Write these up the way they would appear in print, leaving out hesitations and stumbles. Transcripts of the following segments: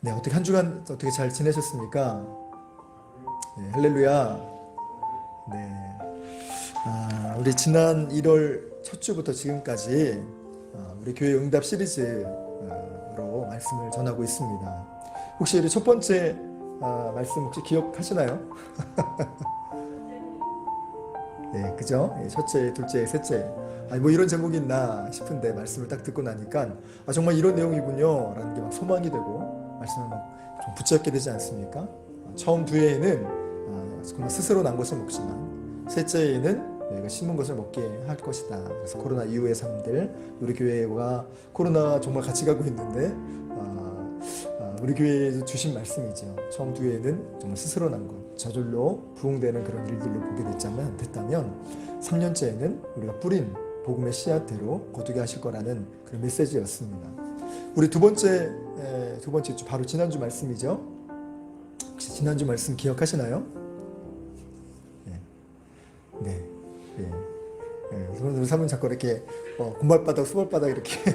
네, 어떻게 한 주간 어떻게 잘 지내셨습니까? 네, 할렐루야. 네, 우리 지난 1월 첫 주부터 지금까지 우리 교회 응답 시리즈로 말씀을 전하고 있습니다. 혹시 우리 첫 번째 말씀 혹시 기억하시나요? 네, 그죠? 첫째, 둘째, 셋째. 아니, 뭐 이런 제목이 있나 싶은데 말씀을 딱 듣고 나니까 정말 이런 내용이군요 라는 게 막 소망이 되고 말씀을 막 좀 붙잡게 되지 않습니까? 처음 두 해에는 정말 스스로 난 것을 먹지만 셋째 해에는 내가 심은 것을 먹게 할 것이다. 그래서 코로나 이후의 삶들, 우리 교회와 코로나 정말 같이 가고 있는데 우리 교회에서 주신 말씀이죠. 처음 두 해에는 정말 스스로 난 것, 저절로 부흥되는 그런 일들로 보게 됐다면 3년째에는 우리가 뿌린 복음의 씨앗대로 거두게 하실 거라는 그런 메시지였습니다. 우리 두 번째 주 바로 지난주 말씀이죠. 혹시 지난주 말씀 기억하시나요? 네, 네, 네. 우리 사모님 자꾸 이렇게 금발바닥, 수발바닥 이렇게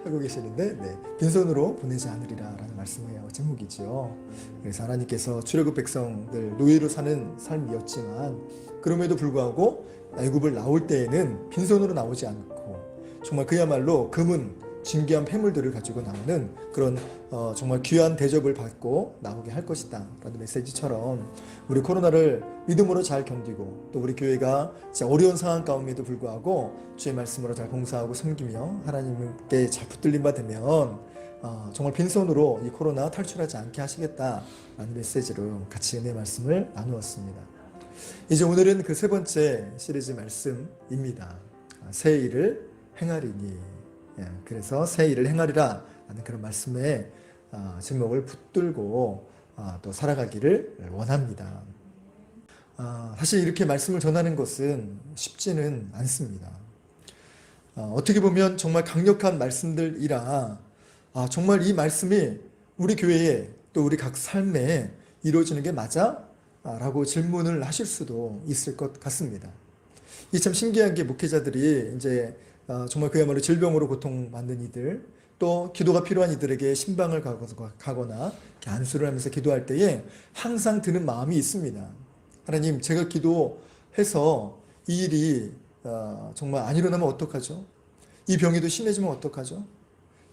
하고 계시는데, 네, 빈손으로 보내지 않으리라라는 말씀의 제목이지요. 그래서 하나님께서 출애굽 백성들 노예로 사는 삶이었지만 그럼에도 불구하고 애굽을 나올 때에는 빈손으로 나오지 않고 정말 그야말로 금은 진귀한 폐물들을 가지고 나오는 그런 정말 귀한 대접을 받고 나오게 할 것이다 라는 메시지처럼 우리 코로나를 믿음으로 잘 견디고 또 우리 교회가 어려운 상황 가운데도 불구하고 주의 말씀으로 잘 봉사하고 섬기며 하나님께 잘 붙들림 받으면 정말 빈손으로 이 코로나 탈출하지 않게 하시겠다라는 메시지로 같이 은혜 말씀을 나누었습니다. 이제 오늘은 그 세 번째 시리즈 말씀입니다. 새 일을 행하리니. 그래서 새 일을 행하리라 하는 그런 말씀에 제목을 붙들고 또 살아가기를 원합니다. 사실 이렇게 말씀을 전하는 것은 쉽지는 않습니다. 어떻게 보면 정말 강력한 말씀들이라 정말 이 말씀이 우리 교회에 또 우리 각 삶에 이루어지는 게 맞아? 라고 질문을 하실 수도 있을 것 같습니다. 이 참 신기한 게 목회자들이 이제 정말 그야말로 질병으로 고통받는 이들 또 기도가 필요한 이들에게 신방을 가거나 안수를 하면서 기도할 때에 항상 드는 마음이 있습니다. 하나님, 제가 기도해서 이 일이 정말 안 일어나면 어떡하죠? 이 병이 더 심해지면 어떡하죠?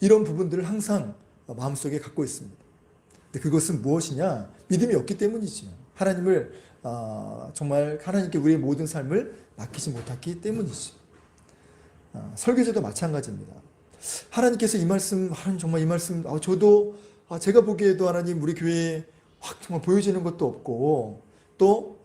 이런 부분들을 항상 마음속에 갖고 있습니다. 근데 그것은 무엇이냐? 믿음이 없기 때문이죠. 하나님을 정말 하나님께 우리의 모든 삶을 맡기지 못했기 때문이죠. 설교제도 마찬가지입니다. 하나님께서 이 말씀, 하나님 정말 이 말씀, 저도 제가 보기에도 하나님 우리 교회에 확 정말 보여지는 것도 없고 또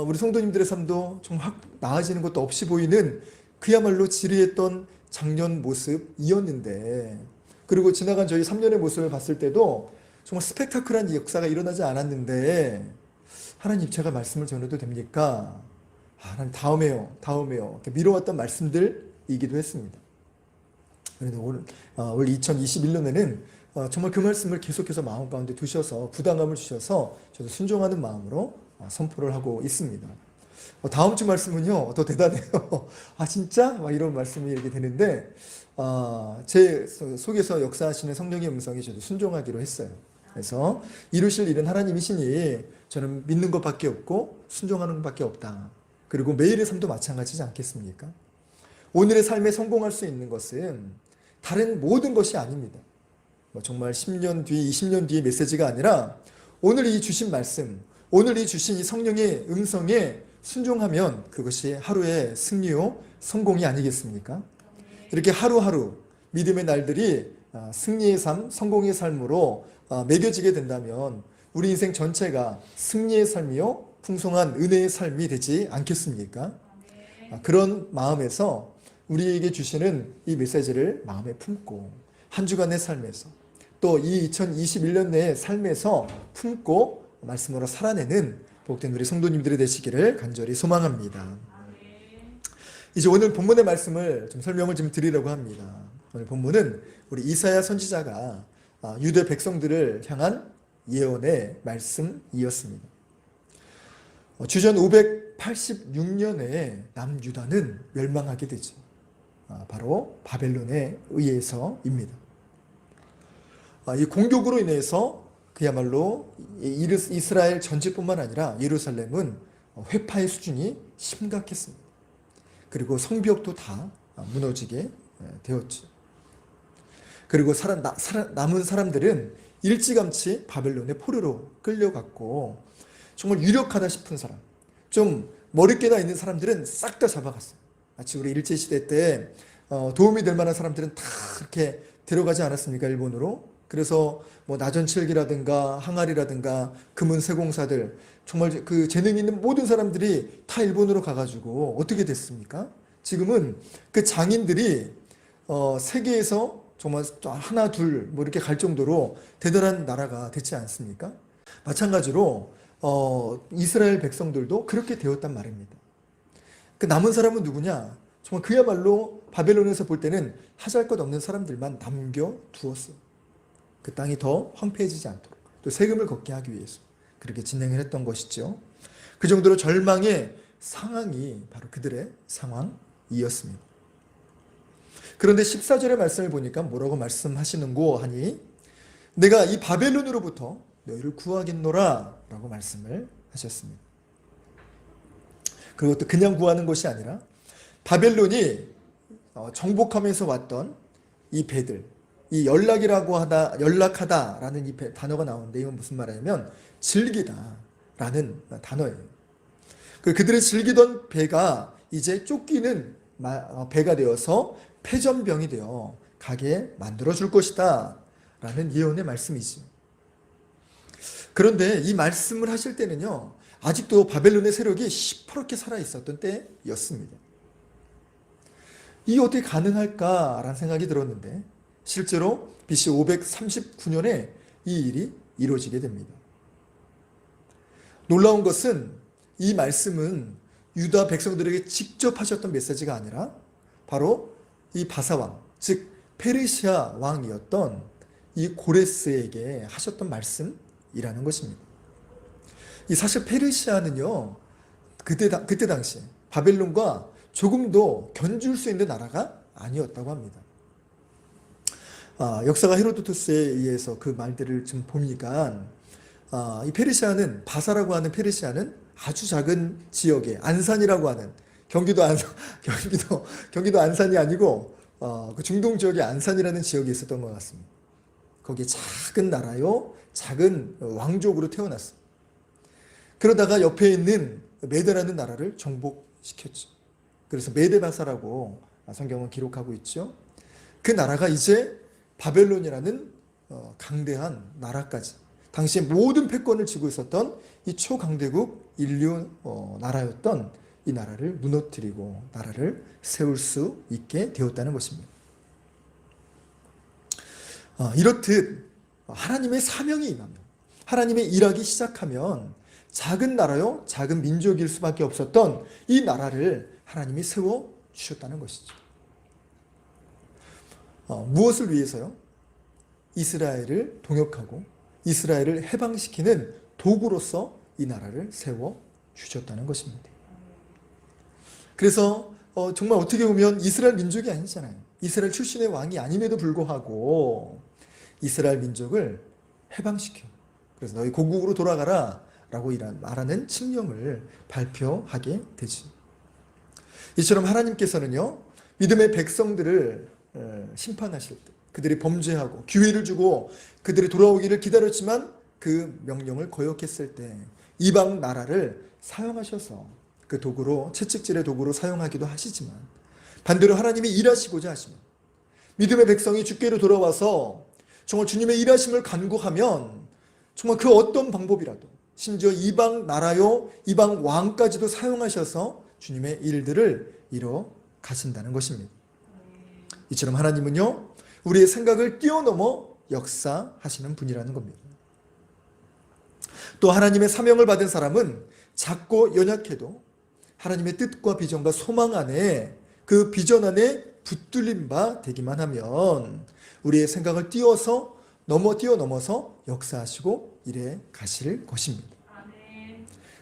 우리 성도님들의 삶도 정말 확 나아지는 것도 없이 보이는 그야말로 지루했던 작년 모습이었는데 그리고 지나간 저희 3년의 모습을 봤을 때도 정말 스펙타클한 역사가 일어나지 않았는데 하나님 제가 말씀을 전해도 됩니까? 하나님 다음에요 이렇게 미뤄왔던 말씀들이기도 했습니다. 그런데 올 2021년에는 정말 그 말씀을 계속해서 마음 가운데 두셔서 부담감을 주셔서 저도 순종하는 마음으로 선포를 하고 있습니다. 다음 주 말씀은요 더 대단해요. 진짜? 막 이런 말씀이 이렇게 되는데 제 속에서 역사하시는 성령의 음성에 저도 순종하기로 했어요. 그래서 이루실 일은 하나님이시니 저는 믿는 것밖에 없고 순종하는 것밖에 없다. 그리고 매일의 삶도 마찬가지지 않겠습니까? 오늘의 삶에 성공할 수 있는 것은 다른 모든 것이 아닙니다. 정말 10년 뒤, 20년 뒤의 메시지가 아니라 오늘 이 주신 말씀, 오늘 이 주신 이 성령의 음성에 순종하면 그것이 하루의 승리요, 성공이 아니겠습니까? 이렇게 하루하루 믿음의 날들이 승리의 삶, 성공의 삶으로 매겨지게 된다면 우리 인생 전체가 승리의 삶이요, 풍성한 은혜의 삶이 되지 않겠습니까? 그런 마음에서 우리에게 주시는 이 메시지를 마음에 품고 한 주간의 삶에서 또 이 2021년 내의 삶에서 품고 말씀으로 살아내는 복된 우리 성도님들이 되시기를 간절히 소망합니다. 이제 오늘 본문의 말씀을 좀 설명을 좀 드리려고 합니다. 오늘 본문은 우리 이사야 선지자가 유대 백성들을 향한 예언의 말씀이었습니다. 주전 586년에 남유다는 멸망하게 되죠. 바로 바벨론에 의해서입니다. 이 공격으로 인해서 그야말로 이스라엘 전체뿐만 아니라 예루살렘은 회파의 수준이 심각했습니다. 그리고 성벽도 다 무너지게 되었죠. 그리고 남은 사람들은 일찌감치 바벨론의 포로로 끌려갔고, 정말 유력하다 싶은 사람, 좀 머리깨나 있는 사람들은 싹 다 잡아갔어요. 마치 우리 일제시대 때 도움이 될 만한 사람들은 다 이렇게 데려가지 않았습니까, 일본으로? 그래서 뭐 나전칠기라든가 항아리라든가 금은세공사들, 정말 그 재능 있는 모든 사람들이 다 일본으로 가가지고 어떻게 됐습니까? 지금은 그 장인들이 세계에서 정말 하나 둘 뭐 이렇게 갈 정도로 대단한 나라가 됐지 않습니까? 마찬가지로 이스라엘 백성들도 그렇게 되었단 말입니다. 그 남은 사람은 누구냐? 정말 그야말로 바벨론에서 볼 때는 하잘 것 없는 사람들만 남겨두었어요. 그 땅이 더 황폐해지지 않도록, 또 세금을 걷게 하기 위해서 그렇게 진행을 했던 것이죠. 그 정도로 절망의 상황이 바로 그들의 상황이었습니다. 그런데 14절의 말씀을 보니까 뭐라고 말씀하시는고 하니, 내가 이 바벨론으로부터 너희를 구하겠노라 라고 말씀을 하셨습니다. 그리고 또 그냥 구하는 것이 아니라 바벨론이 정복하면서 왔던 이 배들, 이 연락하다라는 이 단어가 나오는데, 이건 무슨 말이냐면 즐기다라는 단어예요. 그들의 즐기던 배가 이제 쫓기는 배가 되어서 패전병이 되어 가게 만들어 줄 것이다 라는 예언의 말씀이지. 그런데 이 말씀을 하실 때는요, 아직도 바벨론의 세력이 시퍼렇게 살아있었던 때였습니다. 이게 어떻게 가능할까라는 생각이 들었는데, 실제로 BC 539년에 이 일이 이루어지게 됩니다. 놀라운 것은 이 말씀은 유다 백성들에게 직접 하셨던 메시지가 아니라 바로 이 바사왕, 즉 페르시아 왕이었던 이 고레스에게 하셨던 말씀이라는 것입니다. 이 사실 페르시아는요, 그때 당시 바벨론과 조금도 견줄 수 있는 나라가 아니었다고 합니다. 역사가 헤로도토스에 의해서 그 말들을 좀 보니까 이 페르시아는, 바사라고 하는 페르시아는 아주 작은 지역에, 안산이라고 하는 경기도 안산이 아니고 그 중동 지역의 안산이라는 지역이 있었던 것 같습니다. 거기에 작은 나라요, 작은 왕족으로 태어났어요. 그러다가 옆에 있는 메데라는 나라를 정복시켰죠. 그래서 메데바사라고 성경은 기록하고 있죠. 그 나라가 이제 바벨론이라는 강대한 나라까지, 당시에 모든 패권을 쥐고 있었던 이 초강대국 인류 나라였던 이 나라를 무너뜨리고 나라를 세울 수 있게 되었다는 것입니다. 이렇듯 하나님의 사명이 임하면, 하나님의 일하기 시작하면 작은 나라요, 작은 민족일 수밖에 없었던 이 나라를 하나님이 세워주셨다는 것이죠. 무엇을 위해서요? 이스라엘을 동역하고 이스라엘을 해방시키는 도구로서 이 나라를 세워주셨다는 것입니다. 그래서 정말 어떻게 보면 이스라엘 민족이 아니잖아요. 이스라엘 출신의 왕이 아님에도 불구하고 이스라엘 민족을 해방시켜, 그래서 너희 고국으로 돌아가라 라고 말하는 칙령을 발표하게 되지. 이처럼 하나님께서는요, 믿음의 백성들을 심판하실 때, 그들이 범죄하고 기회를 주고 그들이 돌아오기를 기다렸지만 그 명령을 거역했을 때 이방 나라를 사용하셔서 그 도구로, 채찍질의 도구로 사용하기도 하시지만, 반대로 하나님이 일하시고자 하시면 믿음의 백성이 주께로 돌아와서 정말 주님의 일하심을 간구하면 정말 그 어떤 방법이라도, 심지어 이방 나라요, 이방 왕까지도 사용하셔서 주님의 일들을 이뤄 가신다는 것입니다. 이처럼 하나님은요, 우리의 생각을 뛰어넘어 역사하시는 분이라는 겁니다. 또 하나님의 사명을 받은 사람은 작고 연약해도 하나님의 뜻과 비전과 소망 안에, 그 비전 안에 붙들린 바 되기만 하면 우리의 생각을 뛰어넘어서 역사하시고 일해 가실 것입니다.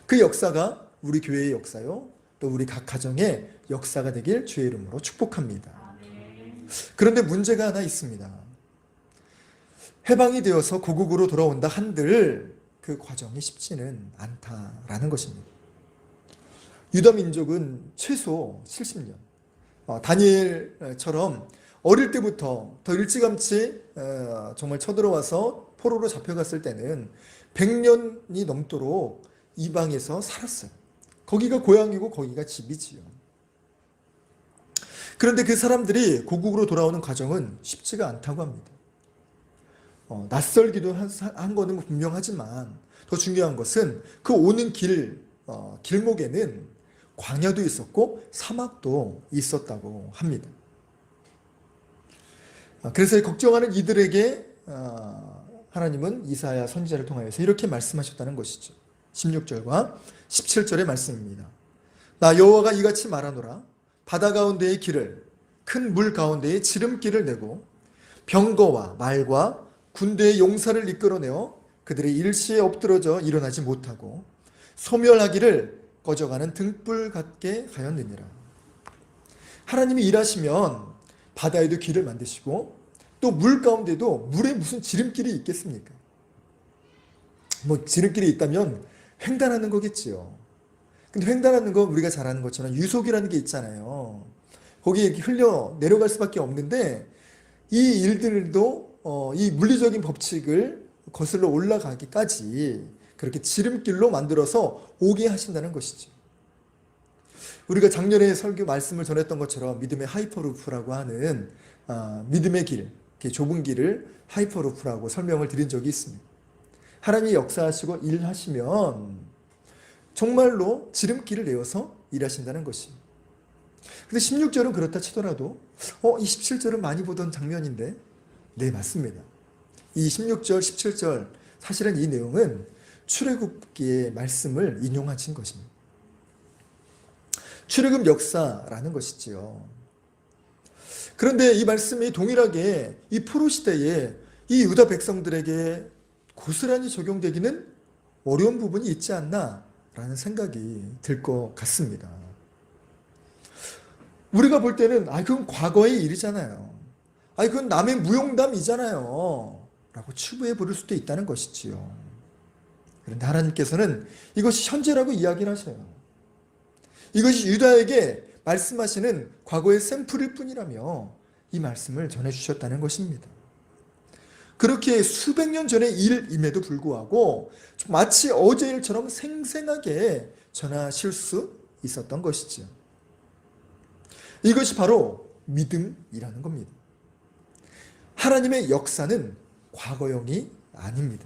그 역사가 우리 교회의 역사요, 또 우리 각 가정의 역사가 되길 주의 이름으로 축복합니다. 그런데 문제가 하나 있습니다. 해방이 되어서 고국으로 돌아온다 한들 그 과정이 쉽지는 않다라는 것입니다. 유다 민족은 최소 70년, 다니엘처럼 어릴 때부터 더 일찌감치 정말 쳐들어와서 포로로 잡혀갔을 때는 100년이 넘도록 이방에서 살았어요. 거기가 고향이고 거기가 집이지요. 그런데 그 사람들이 고국으로 돌아오는 과정은 쉽지가 않다고 합니다. 낯설기도 한 거는 분명하지만 더 중요한 것은 그 오는 길목에는 광야도 있었고 사막도 있었다고 합니다. 그래서 걱정하는 이들에게 하나님은 이사야 선지자를 통하여서 이렇게 말씀하셨다는 것이죠. 16절과 17절의 말씀입니다. 나 여호와가 이같이 말하노라. 바다 가운데의 길을 큰 물 가운데에 지름길을 내고 병거와 말과 군대의 용사를 이끌어내어 그들의 일시에 엎드러져 일어나지 못하고 소멸하기를 꺼져가는 등불 같게 하였느니라. 하나님이 일하시면 바다에도 길을 만드시고 또 물 가운데도 물에 무슨 지름길이 있겠습니까? 뭐 지름길이 있다면 횡단하는 거겠지요. 근데 횡단하는 건 우리가 잘 아는 것처럼 유속이라는 게 있잖아요. 거기에 이렇게 흘려 내려갈 수밖에 없는데 이 일들도 이 물리적인 법칙을 거슬러 올라가기까지 그렇게 지름길로 만들어서 오게 하신다는 것이죠. 우리가 작년에 설교 말씀을 전했던 것처럼 믿음의 하이퍼루프라고 하는 믿음의 길, 좁은 길을 하이퍼루프라고 설명을 드린 적이 있습니다. 하나님이 역사하시고 일하시면 정말로 지름길을 내어서 일하신다는 것입니다. 근데 16절은 그렇다 치더라도 이 17절은 많이 보던 장면인데 네, 맞습니다. 이 16절, 17절 사실은 이 내용은 출애굽기의 말씀을 인용하신 것입니다. 출애굽 역사라는 것이지요. 그런데 이 말씀이 동일하게 이 포로 시대에 이 유다 백성들에게 고스란히 적용되기는 어려운 부분이 있지 않나라는 생각이 들 것 같습니다. 우리가 볼 때는 그건 과거의 일이잖아요. 그건 남의 무용담이잖아요. 라고 추부해 부를 수도 있다는 것이지요. 그런데 하나님께서는 이것이 현재라고 이야기를 하셔요. 이것이 유다에게 말씀하시는 과거의 샘플일 뿐이라며 이 말씀을 전해주셨다는 것입니다. 그렇게 수백 년 전의 일임에도 불구하고 마치 어제 일처럼 생생하게 전하실 수 있었던 것이죠. 이것이 바로 믿음이라는 겁니다. 하나님의 역사는 과거형이 아닙니다.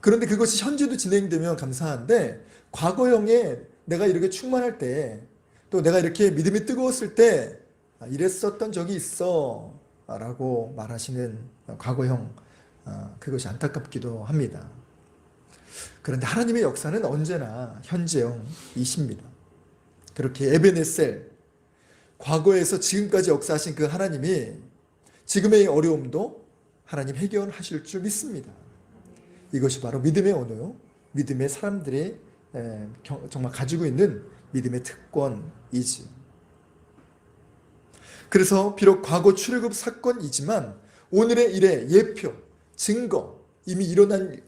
그런데 그것이 현재도 진행되면 감사한데 과거형에 내가 이렇게 충만할 때 또 내가 이렇게 믿음이 뜨거웠을 때 이랬었던 적이 있어 라고 말하시는 과거형, 그것이 안타깝기도 합니다. 그런데 하나님의 역사는 언제나 현재형이십니다. 그렇게 에베네셀, 과거에서 지금까지 역사하신 그 하나님이 지금의 어려움도 하나님 해결하실 줄 믿습니다. 이것이 바로 믿음의 언어요. 믿음의 사람들이 정말 가지고 있는 믿음의 특권이지. 그래서 비록 과거 출애굽 사건이지만 오늘의 일의 예표, 증거, 이미 일어난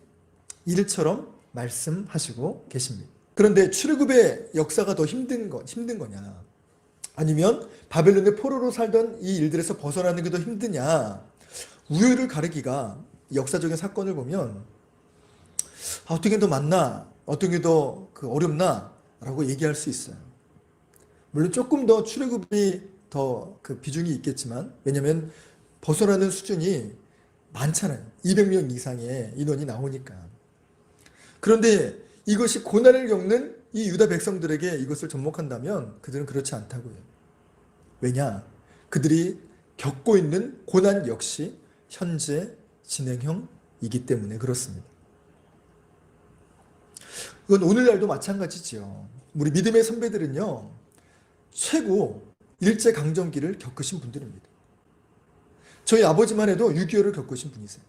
일처럼 말씀하시고 계십니다. 그런데 출애굽의 역사가 더 힘든 거냐? 아니면 바벨론의 포로로 살던 이 일들에서 벗어나는 게 더 힘드냐? 우열을 가리기가 역사적인 사건을 보면 어떤 게 더 맞나? 어떤 게 더 어렵나? 라고 얘기할 수 있어요. 물론 조금 더 출애굽이 더 그 비중이 있겠지만 왜냐하면 벗어나는 수준이 많잖아요. 200명 이상의 인원이 나오니까. 그런데 이것이 고난을 겪는 이 유다 백성들에게 이것을 접목한다면 그들은 그렇지 않다고요. 왜냐? 그들이 겪고 있는 고난 역시 현재 진행형이기 때문에 그렇습니다. 이건 오늘날도 마찬가지지요. 우리 믿음의 선배들은요, 최고 일제강점기를 겪으신 분들입니다. 저희 아버지만 해도 6.25를 겪으신 분이세요.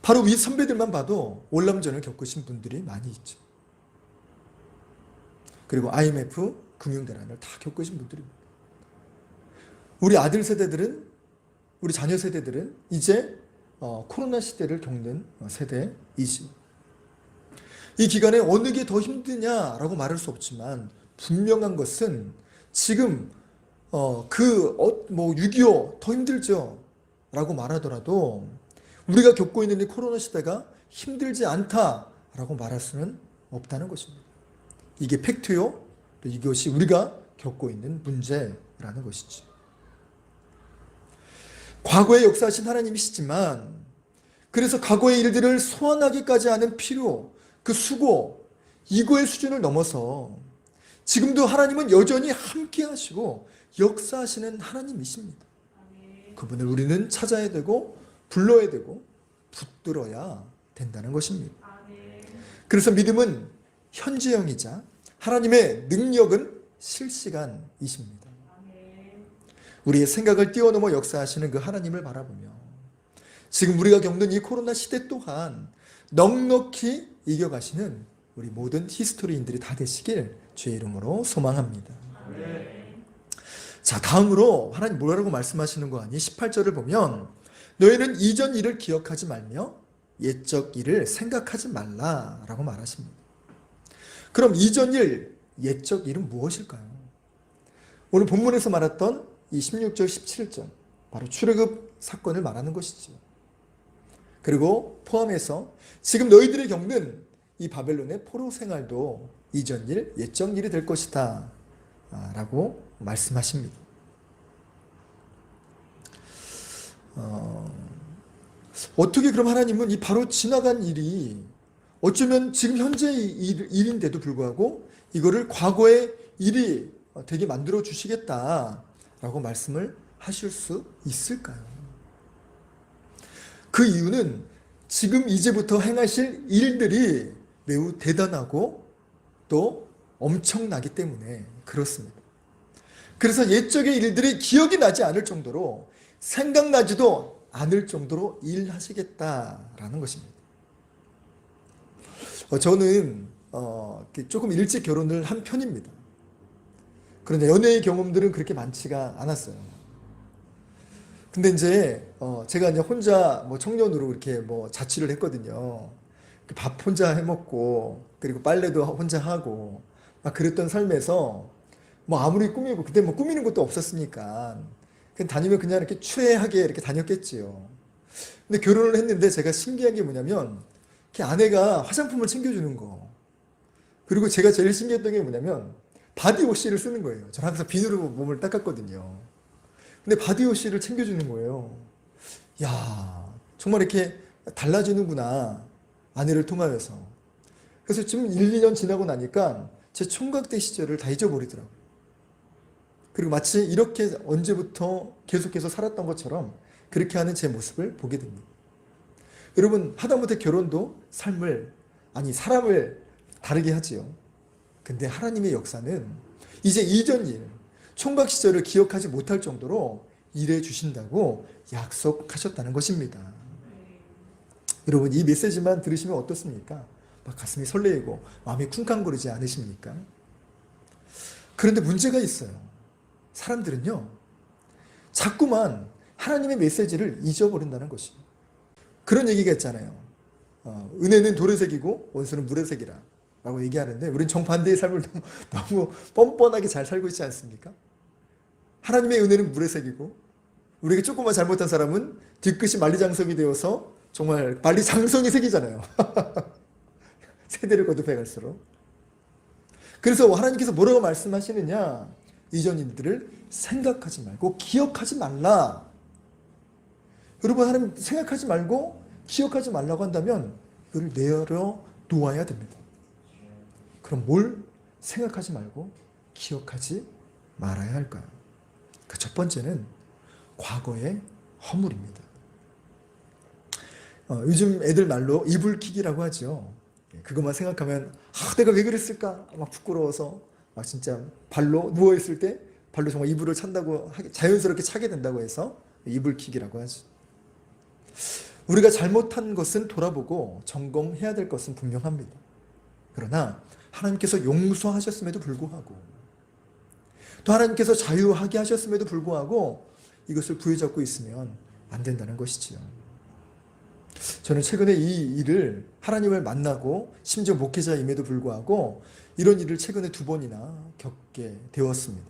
바로 위 선배들만 봐도 월남전을 겪으신 분들이 많이 있죠. 그리고 IMF 금융대란을 다 겪으신 분들입니다. 우리 아들 세대들은 우리 자녀 세대들은 이제 코로나 시대를 겪는 세대이지. 이 기간에 어느 게 더 힘드냐라고 말할 수 없지만 분명한 것은 지금 6.25 더 힘들죠 라고 말하더라도 우리가 겪고 있는 이 코로나 시대가 힘들지 않다라고 말할 수는 없다는 것입니다. 이게 팩트요. 또 이것이 우리가 겪고 있는 문제라는 것이지. 과거에 역사하신 하나님이시지만 그래서 과거의 일들을 소환하기까지 하는 필요, 그 수고, 이거의 수준을 넘어서 지금도 하나님은 여전히 함께 하시고 역사하시는 하나님이십니다. 그분을 우리는 찾아야 되고 불러야 되고 붙들어야 된다는 것입니다. 그래서 믿음은 현재형이자 하나님의 능력은 실시간이십니다. 우리의 생각을 뛰어넘어 역사하시는 그 하나님을 바라보며 지금 우리가 겪는 이 코로나 시대 또한 넉넉히 이겨가시는 우리 모든 히스토리인들이 다 되시길 주의 이름으로 소망합니다. 자, 다음으로 하나님 뭐라고 말씀하시는 거 아니? 18절을 보면 너희는 이전 일을 기억하지 말며 옛적 일을 생각하지 말라라고 말하십니다. 그럼 이전 일, 옛적 일은 무엇일까요? 오늘 본문에서 말했던 이 16절, 17절 바로 출애굽 사건을 말하는 것이죠. 그리고 포함해서 지금 너희들이 겪는 이 바벨론의 포로 생활도 이전 일, 옛적 일이 될 것이다 라고 말씀하십니다. 어떻게 그럼 하나님은 이 바로 지나간 일이 어쩌면 지금 현재의 일인데도 불구하고 이거를 과거의 일이 되게 만들어 주시겠다라고 말씀을 하실 수 있을까요? 그 이유는 지금 이제부터 행하실 일들이 매우 대단하고 또 엄청나기 때문에 그렇습니다. 그래서 옛적의 일들이 기억이 나지 않을 정도로 생각나지도 않을 정도로 일하시겠다라는 것입니다. 저는 조금 일찍 결혼을 한 편입니다. 그런데 연애의 경험들은 그렇게 많지가 않았어요. 근데 이제 제가 이제 혼자 청년으로 이렇게 자취를 했거든요. 밥 혼자 해 먹고 그리고 빨래도 혼자 하고 막 그랬던 삶에서 아무리 꾸미고 그때 꾸미는 것도 없었으니까 그냥 다니면 그냥 이렇게 추레하게 이렇게 다녔겠지요. 근데 결혼을 했는데 제가 신기한 게 뭐냐면 아내가 화장품을 챙겨주는 거. 그리고 제가 제일 신기했던 게 뭐냐면 바디워시를 쓰는 거예요. 저는 항상 비누로 몸을 닦았거든요. 근데 바디워시를 챙겨주는 거예요. 야, 정말 이렇게 달라지는구나. 아내를 통하여서. 그래서 지금 1, 2년 지나고 나니까 제 총각 때 시절을 다 잊어버리더라고요. 그리고 마치 이렇게 언제부터 계속해서 살았던 것처럼 그렇게 하는 제 모습을 보게 됩니다. 여러분, 하다못해 결혼도 사람을 다르게 하지요. 근데 하나님의 역사는 이제 이전 일, 총각 시절을 기억하지 못할 정도로 일해 주신다고 약속하셨다는 것입니다. 여러분, 이 메시지만 들으시면 어떻습니까? 막 가슴이 설레이고 마음이 쿵쾅거리지 않으십니까? 그런데 문제가 있어요. 사람들은요, 자꾸만 하나님의 메시지를 잊어버린다는 것입니다. 그런 얘기가 있잖아요. 은혜는 돌의 색이고 원수는 물의 색이라 라고 얘기하는데 우리는 정반대의 삶을 너무 뻔뻔하게 잘 살고 있지 않습니까? 하나님의 은혜는 물의 색이고 우리가 조금만 잘못한 사람은 뒤끝이 만리장성이 되어서 정말 만리장성이 색이잖아요. 세대를 거듭해 갈수록. 그래서 하나님께서 뭐라고 말씀하시느냐? 이전 일들을 생각하지 말고 기억하지 말라. 여러분, 하나님 생각하지 말고 기억하지 말라고 한다면 이걸 내려 놓아야 됩니다. 그럼 뭘 생각하지 말고 기억하지 말아야 할까요? 그 첫 번째는 과거의 허물입니다. 요즘 애들 말로 이불킥이라고 하죠. 그것만 생각하면 내가 왜 그랬을까? 막 부끄러워서 막 진짜 발로 누워있을 때 발로 정말 이불을 찬다고 자연스럽게 차게 된다고 해서 이불킥이라고 하죠. 우리가 잘못한 것은 돌아보고 점검해야 될 것은 분명합니다. 그러나 하나님께서 용서하셨음에도 불구하고 또 하나님께서 자유하게 하셨음에도 불구하고 이것을 부여잡고 있으면 안 된다는 것이지요. 저는 최근에 이 일을 하나님을 만나고 심지어 목회자임에도 불구하고 이런 일을 최근에 2번이나 겪게 되었습니다.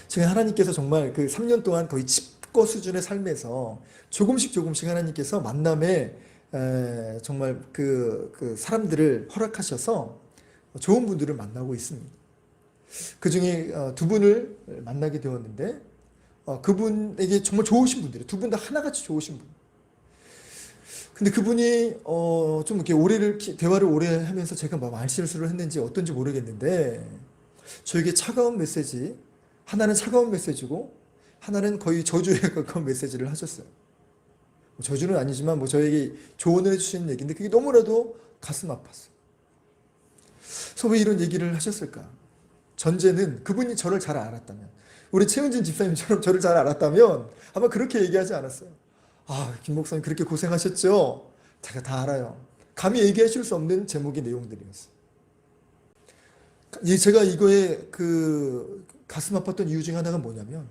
지금 하나님께서 정말 그 3년 동안 거의 칩거 수준의 삶에서 조금씩 하나님께서 만남에 정말 그 사람들을 허락하셔서 좋은 분들을 만나고 있습니다. 그 중에 2분을 만나게 되었는데 그분에게 정말 좋으신 분들이에요. 2분 다 하나같이 좋으신 분. 근데 그분이 좀 이렇게 대화를 오래 하면서 제가 말실수를 했는지 어떤지 모르겠는데 저에게 차가운 메시지, 하나는 차가운 메시지고 하나는 거의 저주에 가까운 메시지를 하셨어요. 저주는 아니지만 저에게 조언을 해주시는 얘기인데 그게 너무나도 가슴 아팠어요. 그래서 왜 이런 얘기를 하셨을까? 전제는 그분이 저를 잘 알았다면, 우리 최은진 집사님처럼 저를 잘 알았다면 아마 그렇게 얘기하지 않았어요. 김 목사님 그렇게 고생하셨죠? 제가 다 알아요. 감히 얘기하실 수 없는 제목의 내용들이었어요. 제가 이거에 가슴 아팠던 이유 중에 하나가 뭐냐면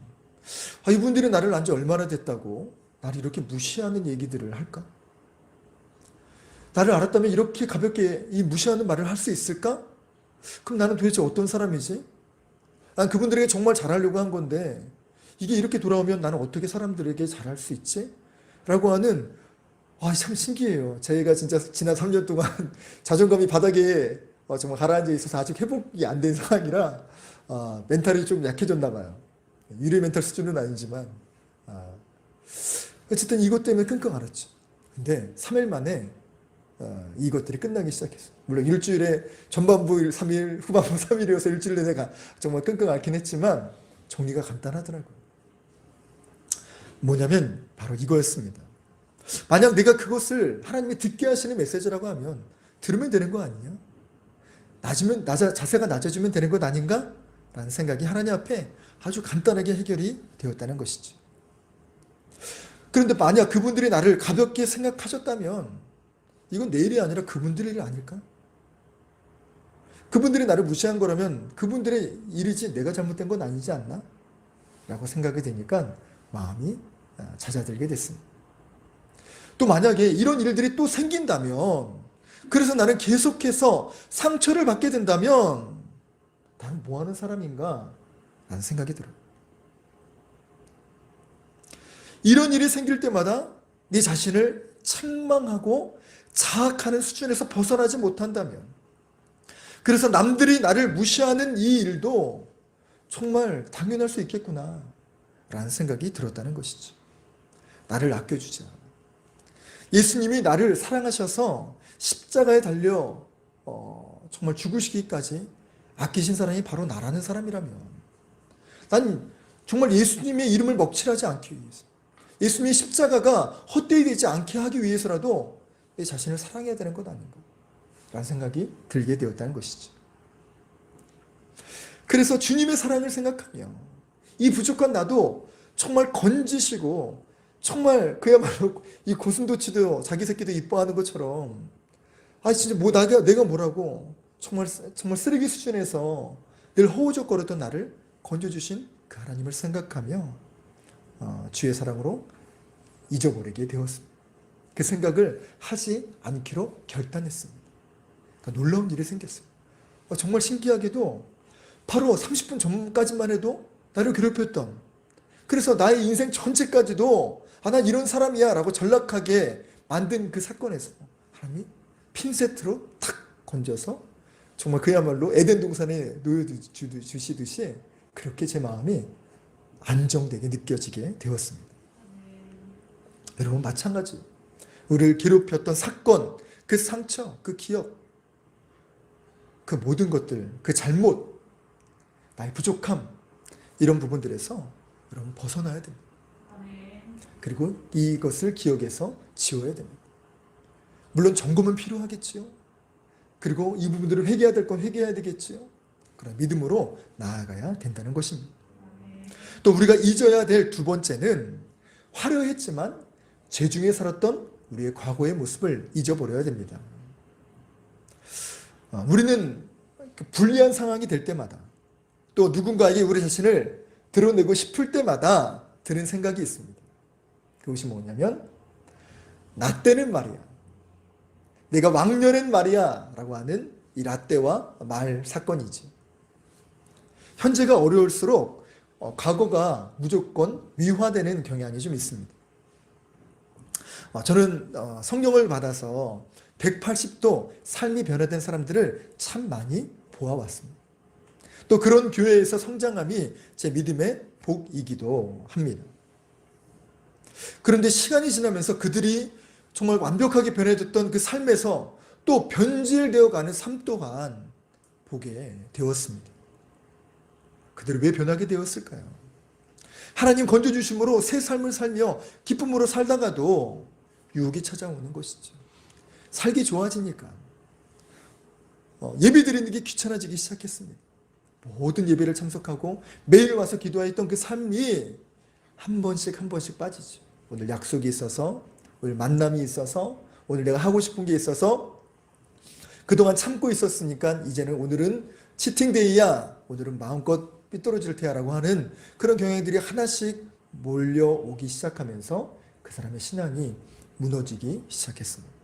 이분들이 나를 안 지 얼마나 됐다고 나를 이렇게 무시하는 얘기들을 할까? 나를 알았다면 이렇게 가볍게 이 무시하는 말을 할 수 있을까? 그럼 나는 도대체 어떤 사람이지? 난 그분들에게 정말 잘하려고 한 건데 이게 이렇게 돌아오면 나는 어떻게 사람들에게 잘할 수 있지? 라고 하는 참 신기해요. 제가 진짜 지난 3년 동안 자존감이 바닥에 정말 가라앉아 있어서 아직 회복이 안 된 상황이라 멘탈이 좀 약해졌나 봐요. 유리 멘탈 수준은 아니지만 어쨌든 이것 때문에 끙끙 앓았죠. 근데 3일 만에 이것들이 끝나기 시작했어요. 물론 일주일에 전반부 3일, 후반부 3일이어서 일주일 내내 정말 끙끙 앓긴 했지만 정리가 간단하더라고요. 뭐냐면 바로 이거였습니다. 만약 내가 그것을 하나님이 듣게 하시는 메시지라고 하면 들으면 되는 거 아니냐? 자세가 낮아지면 되는 것 아닌가? 라는 생각이 하나님 앞에 아주 간단하게 해결이 되었다는 것이죠. 그런데 만약 그분들이 나를 가볍게 생각하셨다면 이건 내 일이 아니라 그분들의 일 아닐까? 그분들이 나를 무시한 거라면 그분들의 일이지 내가 잘못된 건 아니지 않나? 라고 생각이 되니까 마음이 잦아들게 됐습니다. 또 만약에 이런 일들이 또 생긴다면, 그래서 나는 계속해서 상처를 받게 된다면 나는 뭐 하는 사람인가? 라는 생각이 들어요. 이런 일이 생길 때마다 네 자신을 책망하고 자학하는 수준에서 벗어나지 못한다면, 그래서 남들이 나를 무시하는 이 일도 정말 당연할 수 있겠구나 라는 생각이 들었다는 것이죠. 나를 아껴주자. 예수님이 나를 사랑하셔서 십자가에 달려 정말 죽으시기까지 아끼신 사람이 바로 나라는 사람이라면, 난 정말 예수님의 이름을 먹칠하지 않기 위해서, 예수님의 십자가가 헛되이 되지 않게 하기 위해서라도 내 자신을 사랑해야 되는 것 아닌가 라는 생각이 들게 되었다는 것이죠. 그래서 주님의 사랑을 생각하며 이 부족한 나도 정말 건지시고 정말 그야말로 이 고슴도치도 자기 새끼도 이뻐하는 것처럼 진짜 내가 뭐라고 정말 쓰레기 수준에서 늘 허우적거렸던 나를 건져주신 그 하나님을 생각하며 주의 사랑으로 잊어버리게 되었습니다. 그 생각을 하지 않기로 결단했습니다. 그러니까 놀라운 일이 생겼어요. 정말 신기하게도 바로 30분 전까지만 해도 나를 괴롭혔던, 그래서 나의 인생 전체까지도 난 이런 사람이야 라고 전락하게 만든 그 사건에서 하나님이 핀세트로 탁 건져서 정말 그야말로 에덴 동산에 놓여주시듯이 그렇게 제 마음이 안정되게 느껴지게 되었습니다. 여러분 마찬가지, 우리를 괴롭혔던 사건, 그 상처, 그 기억, 그 모든 것들, 그 잘못, 나의 부족함, 이런 부분들에서 여러분 벗어나야 됩니다. 그리고 이것을 기억에서 지워야 됩니다. 물론 점검은 필요하겠지요. 그리고 이 부분들을 회개해야 될 건 회개해야 되겠지요. 그런 믿음으로 나아가야 된다는 것입니다. 또 우리가 잊어야 될 2번째는 화려했지만 죄중에 살았던 우리의 과거의 모습을 잊어버려야 됩니다. 우리는 불리한 상황이 될 때마다, 또 누군가에게 우리 자신을 드러내고 싶을 때마다 드는 생각이 있습니다. 그것이 뭐냐면 나 때는 말이야, 내가 왕년엔 말이야 라고 하는 이 라떼와 말 사건이지. 현재가 어려울수록 과거가 무조건 위화되는 경향이 좀 있습니다. 저는 성령을 받아서 180도 삶이 변화된 사람들을 참 많이 보아왔습니다. 또 그런 교회에서 성장함이 제 믿음의 복이기도 합니다. 그런데 시간이 지나면서 그들이 정말 완벽하게 변해졌던 그 삶에서 또 변질되어 가는 삶 또한 보게 되었습니다. 그들이 왜 변하게 되었을까요? 하나님 건져주심으로 새 삶을 살며 기쁨으로 살다가도 유혹이 찾아오는 것이죠. 살기 좋아지니까 예배 드리는 게 귀찮아지기 시작했습니다. 모든 예배를 참석하고 매일 와서 기도했던 그 삶이 한 번씩 빠지죠. 오늘 약속이 있어서, 오늘 만남이 있어서, 오늘 내가 하고 싶은 게 있어서 그동안 참고 있었으니까 이제는 오늘은 치팅데이야, 오늘은 마음껏 삐뚤어질 테야 라고 하는 그런 경향들이 하나씩 몰려오기 시작하면서 그 사람의 신앙이 무너지기 시작했습니다.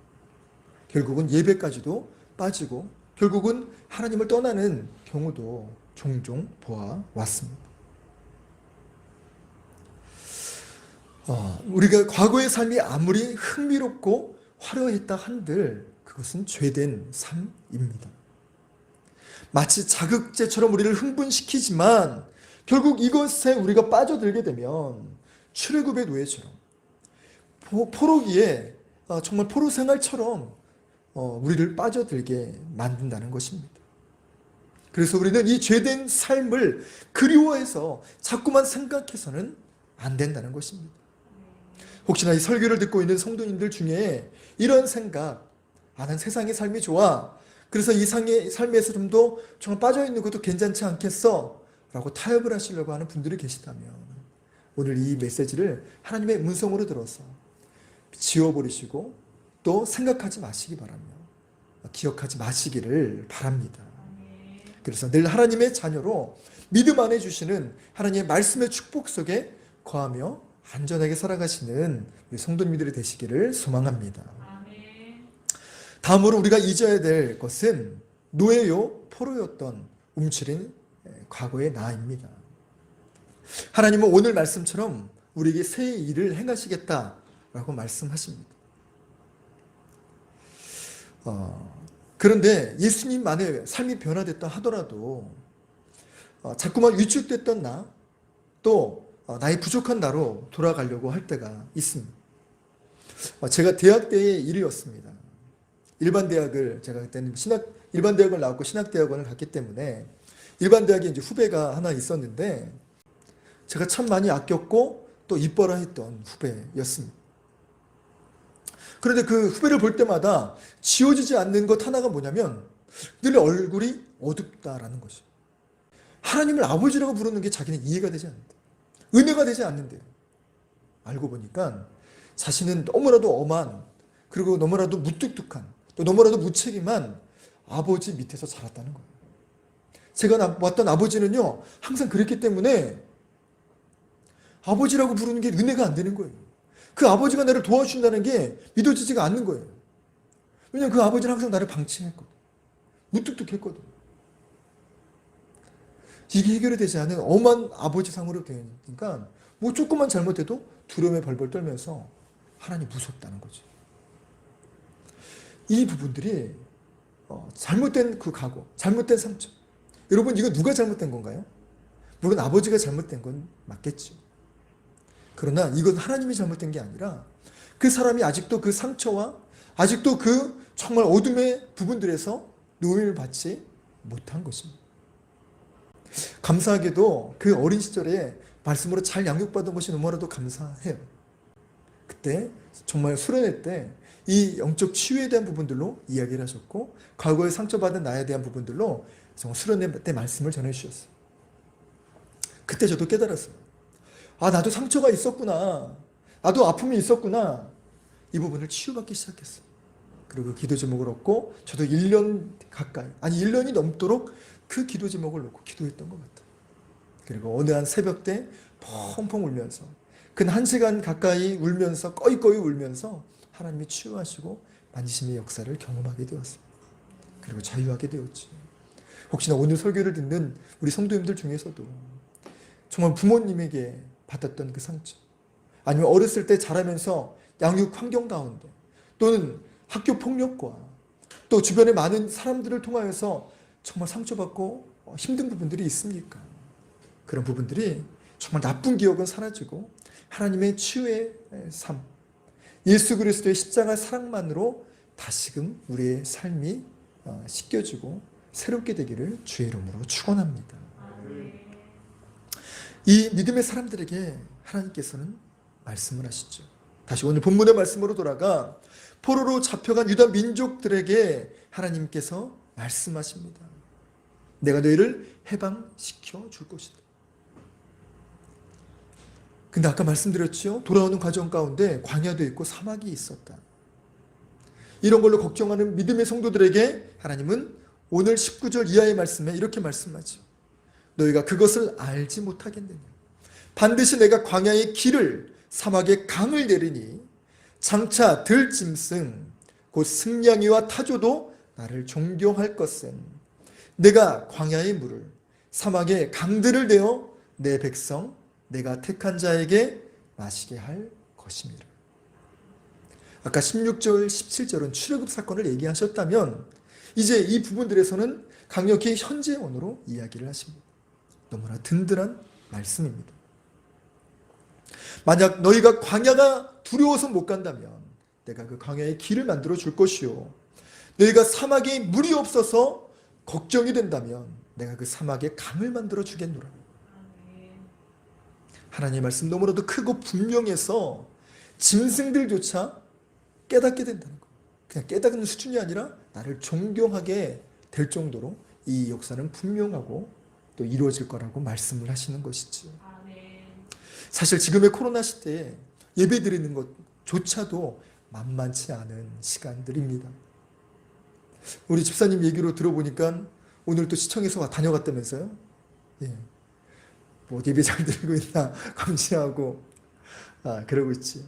결국은 예배까지도 빠지고 결국은 하나님을 떠나는 경우도 종종 보아왔습니다. 우리가 과거의 삶이 아무리 흥미롭고 화려했다 한들 그것은 죄된 삶입니다. 마치 자극제처럼 우리를 흥분시키지만 결국 이것에 우리가 빠져들게 되면 출애굽의 노예처럼 포로기에 정말 포로 생활처럼 우리를 빠져들게 만든다는 것입니다. 그래서 우리는 이 죄된 삶을 그리워해서 자꾸만 생각해서는 안 된다는 것입니다. 혹시나 이 설교를 듣고 있는 성도님들 중에 이런 생각, 난 세상의 삶이 좋아, 그래서 이 삶에서 좀 더 정말 빠져있는 것도 괜찮지 않겠어? 라고 타협을 하시려고 하는 분들이 계시다면 오늘 이 메시지를 하나님의 음성으로 들어서 지워버리시고 또 생각하지 마시기 바라며 기억하지 마시기를 바랍니다. 그래서 늘 하나님의 자녀로 믿음 안에 주시는 하나님의 말씀의 축복 속에 거하며 안전하게 살아가시는 우리 성도님들이 되시기를 소망합니다. 다음으로 우리가 잊어야 될 것은 노예요, 포로였던 움츠린 과거의 나입니다. 하나님은 오늘 말씀처럼 우리에게 새 일을 행하시겠다라고 말씀하십니다. 그런데 예수님만의 삶이 변화됐다 하더라도 자꾸만 위축됐던 나, 또 나의 부족한 나로 돌아가려고 할 때가 있습니다. 제가 대학 때의 일이었습니다. 일반 대학을 제가 그때는 일반 대학을 나왔고 신학대학원을 갔기 때문에 일반 대학에 이제 후배가 하나 있었는데 제가 참 많이 아꼈고 또 이뻐라 했던 후배였습니다. 그런데 그 후배를 볼 때마다 지워지지 않는 것 하나가 뭐냐면 늘 얼굴이 어둡다라는 것이죠. 하나님을 아버지라고 부르는 게 자기는 이해가 되지 않는다. 은혜가 되지 않는데요. 알고 보니까 자신은 너무나도 엄한, 그리고 너무나도 무뚝뚝한, 또 너무나도 무책임한 아버지 밑에서 자랐다는 거예요. 제가 왔던 아버지는요, 항상 그랬기 때문에 아버지라고 부르는 게 은혜가 안 되는 거예요. 그 아버지가 나를 도와준다는 게 믿어지지가 않는 거예요. 왜냐하면 그 아버지는 항상 나를 방치했거든. 무뚝뚝했거든. 이게 해결이 되지 않은 엄한 아버지상으로 되니까 뭐 조금만 잘못해도 두려움에 벌벌 떨면서 하나님 무섭다는 거죠. 이 부분들이 잘못된 그 각오, 잘못된 상처. 여러분, 이거 누가 잘못된 건가요? 물론 아버지가 잘못된 건 맞겠죠. 그러나 이건 하나님이 잘못된 게 아니라 그 사람이 아직도 그 상처와 아직도 그 정말 어둠의 부분들에서 노임을 받지 못한 것입니다. 감사하게도 그 어린 시절에 말씀으로 잘 양육받은 것이 너무나도 감사해요. 그때 정말 수련회 때 이 영적 치유에 대한 부분들로 이야기를 하셨고 과거에 상처받은 나에 대한 부분들로 정말 수련회 때 말씀을 전해주셨어요. 그때 저도 깨달았어요. 나도 상처가 있었구나. 나도 아픔이 있었구나. 이 부분을 치유받기 시작했어요. 그리고 기도 제목을 얻고 저도 1년 가까이, 1년이 넘도록 그 기도 제목을 놓고 기도했던 것 같아요. 그리고 어느 한 새벽 때 펑펑 울면서 그는 1시간 가까이 울면서 꺼이꺼이 울면서 하나님이 치유하시고 만지심의 역사를 경험하게 되었습니다. 그리고 자유하게 되었지. 혹시나 오늘 설교를 듣는 우리 성도님들 중에서도 정말 부모님에게 받았던 그 상처, 아니면 어렸을 때 자라면서 양육 환경 가운데, 또는 학교 폭력과 또 주변의 많은 사람들을 통하여서 정말 상처받고 힘든 부분들이 있습니까? 그런 부분들이 정말 나쁜 기억은 사라지고 하나님의 치유의 삶, 예수 그리스도의 십자가 사랑만으로 다시금 우리의 삶이 씻겨지고 새롭게 되기를 주의 이름으로 축원합니다. 이 믿음의 사람들에게 하나님께서는 말씀을 하시죠. 다시 오늘 본문의 말씀으로 돌아가 포로로 잡혀간 유다 민족들에게 하나님께서 말씀하십니다. 내가 너희를 해방시켜 줄 것이다. 근데 아까 말씀드렸죠. 돌아오는 과정 가운데 광야도 있고 사막이 있었다. 이런 걸로 걱정하는 믿음의 성도들에게 하나님은 오늘 19절 이하의 말씀에 이렇게 말씀하죠. 너희가 그것을 알지 못하겠느냐. 반드시 내가 광야의 길을 사막의 강을 내리니 장차 들짐승 곧 승냥이와 타조도 나를 존경할 것은 내가 광야의 물을 사막의 강들을 내어 내 백성 내가 택한 자에게 마시게 할 것입니다. 아까 16절 17절은 출애굽 사건을 얘기하셨다면 이제 이 부분들에서는 강력히 현재원으로 이야기를 하십니다. 너무나 든든한 말씀입니다. 만약 너희가 광야가 두려워서 못 간다면 내가 그 광야의 길을 만들어 줄 것이요. 너희가 사막에 물이 없어서 걱정이 된다면 내가 그 사막에 강을 만들어 주겠노라. 하나님의 말씀 너무나도 크고 분명해서 짐승들조차 깨닫게 된다는 것. 그냥 깨닫는 수준이 아니라 나를 존경하게 될 정도로 이 역사는 분명하고 또 이루어질 거라고 말씀을 하시는 것이지. 사실 지금의 코로나 시대에 예배 드리는 것조차도 만만치 않은 시간들입니다. 우리 집사님 얘기로 들어보니까 오늘 또 시청에서 다녀갔다면서요? 예. 뭐 예배 잘 드리고 있나 감시하고 그러고 있지.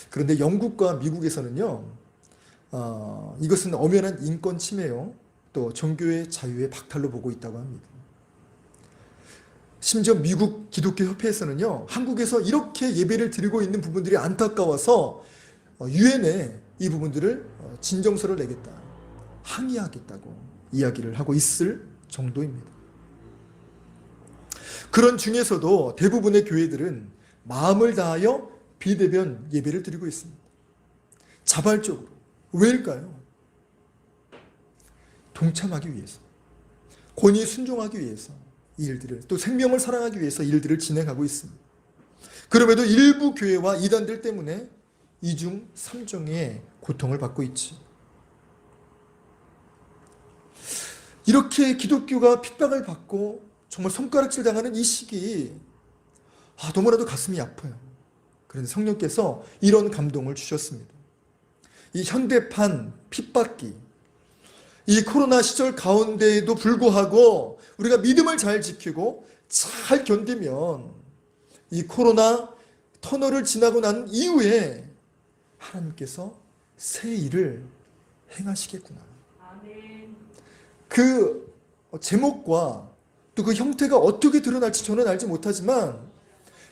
그런데 영국과 미국에서는요, 이것은 엄연한 인권 침해요. 또 종교의 자유의 박탈로 보고 있다고 합니다. 심지어 미국 기독교 협회에서는요, 한국에서 이렇게 예배를 드리고 있는 부분들이 안타까워서 유엔에 이 부분들을 진정서를 내겠다, 항의하겠다고 이야기를 하고 있을 정도입니다. 그런 중에서도 대부분의 교회들은 마음을 다하여 비대면 예배를 드리고 있습니다. 자발적으로. 왜일까요? 동참하기 위해서, 권위에 순종하기 위해서 이 일들을, 또 생명을 사랑하기 위해서 일들을 진행하고 있습니다. 그럼에도 일부 교회와 이단들 때문에 이중 삼중의 고통을 받고 있지. 이렇게 기독교가 핍박을 받고 정말 손가락질 당하는 이 시기, 너무나도 가슴이 아파요. 그런데 성령께서 이런 감동을 주셨습니다. 이 현대판 핍박기, 이 코로나 시절 가운데에도 불구하고 우리가 믿음을 잘 지키고 잘 견디면 이 코로나 터널을 지나고 난 이후에 하나님께서 새 일을 행하시겠구나. 그 제목과 또 그 형태가 어떻게 드러날지 저는 알지 못하지만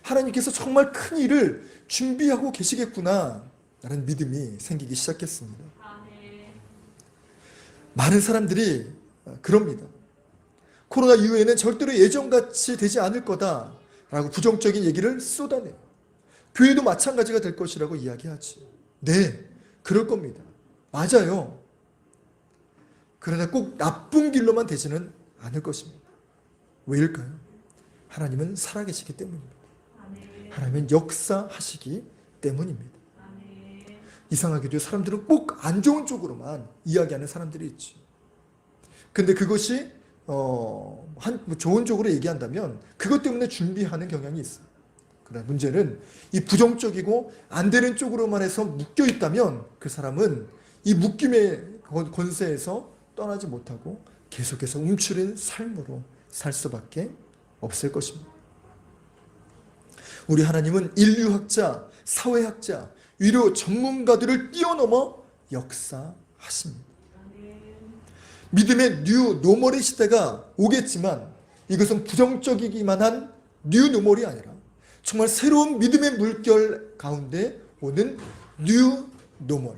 하나님께서 정말 큰 일을 준비하고 계시겠구나 라는 믿음이 생기기 시작했습니다. 많은 사람들이 그럽니다. 코로나 이후에는 절대로 예전같이 되지 않을 거다라고 부정적인 얘기를 쏟아내요. 교회도 마찬가지가 될 것이라고 이야기하지. 네, 그럴 겁니다. 맞아요. 그러나 꼭 나쁜 길로만 되지는 않을 것입니다. 왜일까요? 하나님은 살아계시기 때문입니다. 하나님은 역사하시기 때문입니다. 이상하게도 사람들은 꼭 안 좋은 쪽으로만 이야기하는 사람들이 있지. 근데 그것이 좋은 쪽으로 얘기한다면 그것 때문에 준비하는 경향이 있어요. 그러나 문제는 이 부정적이고 안 되는 쪽으로만 해서 묶여 있다면 그 사람은 이 묶임의 권세에서 떠나지 못하고 계속해서 움츠린 삶으로 살 수밖에 없을 것입니다. 우리 하나님은 인류학자, 사회학자, 위로 전문가들을 뛰어넘어 역사하십니다. 믿음의 뉴 노멀의 시대가 오겠지만 이것은 부정적이기만 한 뉴 노멀이 아니라 정말 새로운 믿음의 물결 가운데 오는 뉴 노멀,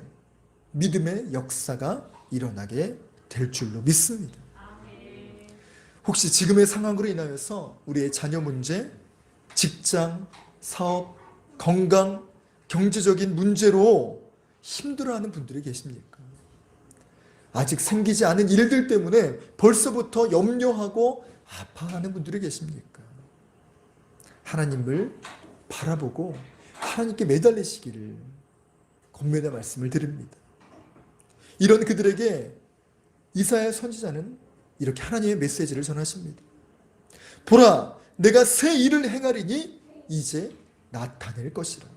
믿음의 역사가 일어나게 될 줄로 믿습니다. 혹시 지금의 상황으로 인하여서 우리의 자녀 문제, 직장, 사업, 건강, 경제적인 문제로 힘들어하는 분들이 계십니까? 아직 생기지 않은 일들 때문에 벌써부터 염려하고 아파하는 분들이 계십니까? 하나님을 바라보고 하나님께 매달리시기를 권면의 말씀을 드립니다. 이런 그들에게 이사야 선지자는 이렇게 하나님의 메시지를 전하십니다. 보라, 내가 새 일을 행하리니 이제 나타낼 것이라.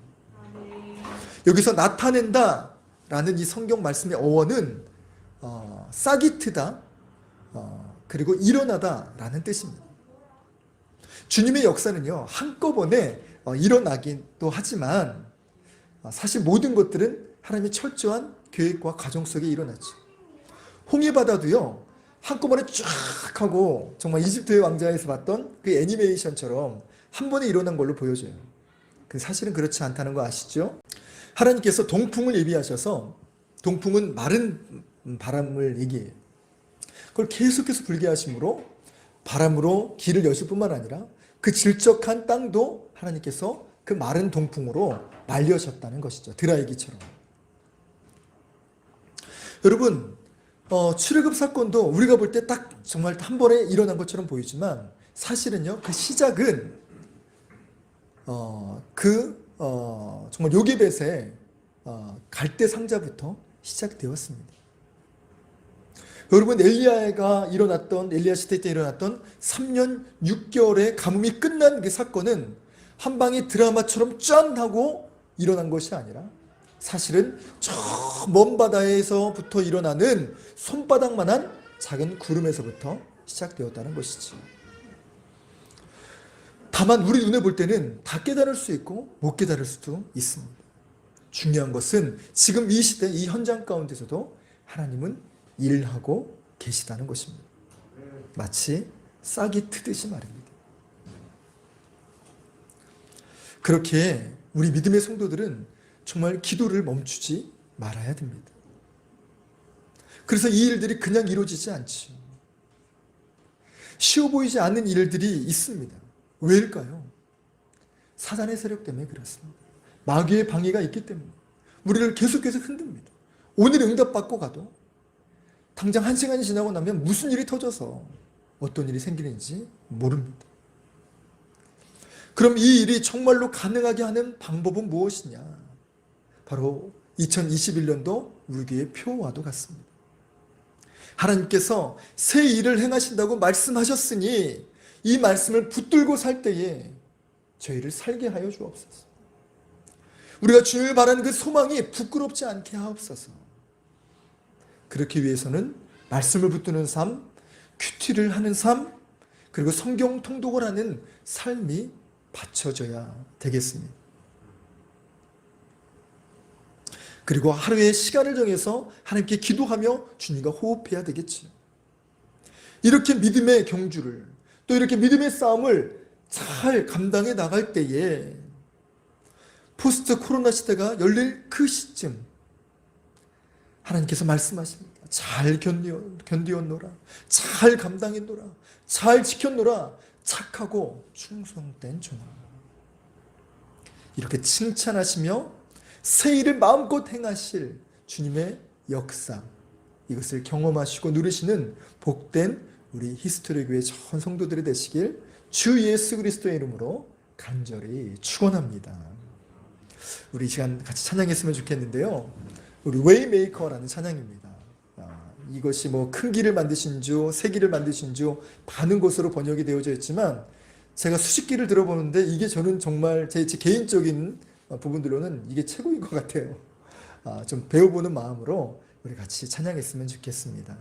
여기서 나타낸다 라는 이 성경 말씀의 어원은 사기트다, 그리고 일어나다 라는 뜻입니다. 주님의 역사는요, 한꺼번에 일어나기도 하지만 사실 모든 것들은 하나님의 철저한 계획과 과정 속에 일어났죠. 홍해바다도요, 한꺼번에 쫙 하고 정말 이집트의 왕자에서 봤던 그 애니메이션처럼 한 번에 일어난 걸로 보여져요. 사실은 그렇지 않다는 거 아시죠? 하나님께서 동풍을 예비하셔서, 동풍은 마른 바람을 얘기해요. 그걸 계속해서 불게 하심으로 바람으로 길을 여실 뿐만 아니라 그 질적한 땅도 하나님께서 그 마른 동풍으로 말려셨다는 것이죠. 드라이기처럼. 여러분, 출애굽 사건도 우리가 볼 때 딱 정말 한 번에 일어난 것처럼 보이지만 사실은요, 그 시작은 정말 요게벳의 갈대 상자부터 시작되었습니다. 여러분, 엘리야 시대 때 일어났던 3년 6개월의 가뭄이 끝난 그 사건은 한 방의 드라마처럼 짠 하고 일어난 것이 아니라 사실은 저 먼 바다에서부터 일어나는 손바닥만한 작은 구름에서부터 시작되었다는 것이지. 다만 우리 눈에 볼 때는 다 깨달을 수 있고 못 깨달을 수도 있습니다. 중요한 것은 지금 이 시대, 이 현장 가운데서도 하나님은 일하고 계시다는 것입니다. 마치 싹이 트듯이 말입니다. 그렇게 우리 믿음의 성도들은 정말 기도를 멈추지 말아야 됩니다. 그래서 이 일들이 그냥 이루어지지 않죠. 쉬워 보이지 않는 일들이 있습니다. 왜일까요? 사단의 세력 때문에 그렇습니다. 마귀의 방해가 있기 때문에 우리를 계속해서 흔듭니다. 오늘 응답받고 가도 당장 1시간이 지나고 나면 무슨 일이 터져서 어떤 일이 생기는지 모릅니다. 그럼 이 일이 정말로 가능하게 하는 방법은 무엇이냐? 바로 2021년도 우리 교회의 표와도 같습니다. 하나님께서 새 일을 행하신다고 말씀하셨으니 이 말씀을 붙들고 살 때에 저희를 살게 하여 주옵소서. 우리가 주님을 바라는 그 소망이 부끄럽지 않게 하옵소서. 그렇기 위해서는 말씀을 붙드는 삶, 큐티를 하는 삶, 그리고 성경 통독을 하는 삶이 받쳐져야 되겠습니다. 그리고 하루에 시간을 정해서 하나님께 기도하며 주님과 호흡해야 되겠지요. 이렇게 믿음의 경주를, 또 이렇게 믿음의 싸움을 잘 감당해 나갈 때에 포스트 코로나 시대가 열릴 그 시점, 하나님께서 말씀하십니다. 잘 견디었노라, 잘 감당했노라, 잘 지켰노라, 착하고 충성된 종아. 이렇게 칭찬하시며 새 일을 마음껏 행하실 주님의 역사, 이것을 경험하시고 누리시는 복된 우리 히스토리 교회 전 성도들이 되시길 주 예수 그리스도의 이름으로 간절히 축원합니다. 우리 이 시간 같이 찬양했으면 좋겠는데요. 우리 웨이메이커라는 찬양입니다. 이것이 뭐 큰 길을 만드신 주, 새 길을 만드신 주, 많은 곳으로 번역이 되어져 있지만 제가 수십 길을 들어보는데 이게 저는 정말 제 개인적인 부분들로는 이게 최고인 것 같아요. 좀 배워보는 마음으로 우리 같이 찬양했으면 좋겠습니다.